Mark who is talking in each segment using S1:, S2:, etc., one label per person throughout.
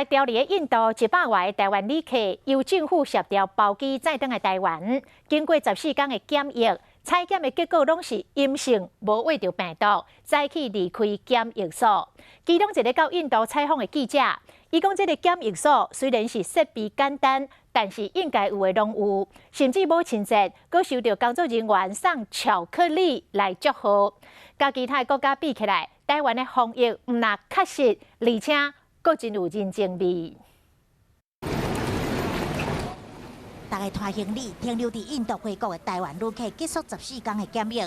S1: 调离印度100外的台湾旅客由政府协调包机再登来台湾，经过14天的检疫，采检的结果拢是阴性，无挖到病毒，再去离开检疫所。其中一个到印度采访的记者，伊讲这个检疫所虽然是设备简单，但是应该有的拢有，甚至母亲节，阁收到工作人员送巧克力来祝贺。甲其他国家比起来，台湾的防疫毋但确实，而且阁真有人情味。
S2: 大家拖行李停留伫印度回国的台湾旅客结束14天的检疫，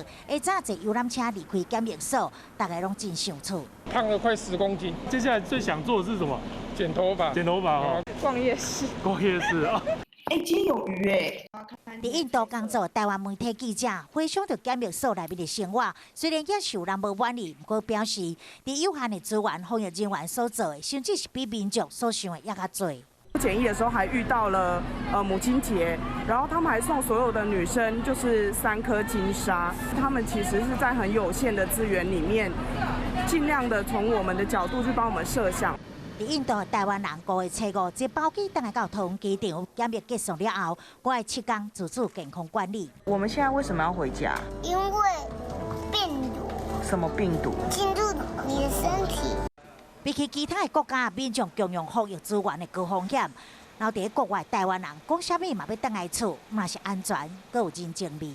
S2: 下早坐游览车离开检疫所，大家拢真想厝。
S3: 胖了快10公斤。
S4: 接下来最想做的是什么？
S3: 剪头发。
S4: 剪头发哦。
S5: 逛夜市。
S4: 逛夜市啊。
S5: 今天有鱼
S2: 伫印度工作的台湾媒体记者回想着检疫所内面的生活，虽然也受人无满意，不过表示伫有限的资源，防疫人员所做的，甚至是比民众所想的也较多。
S6: 检疫的时候还遇到了母亲节，然后他们还送所有的女生就是3颗金沙。他们其实是在很有限的资源里面，尽量的从我们的角度去帮我们设想。
S2: 伫印度的台湾人5月初5，坐包机登来到桃园机场，检疫结束了后，我的7天自主健康管理。
S7: 我们现在为什么要回家？
S8: 因为病毒。
S7: 什么病毒？
S8: 进入你的身体。
S2: 比起其他的国家，民众共用防疫资源的高风险，然后伫国外台湾人讲啥物嘛要倒来厝，嘛是安全，阁有人情味。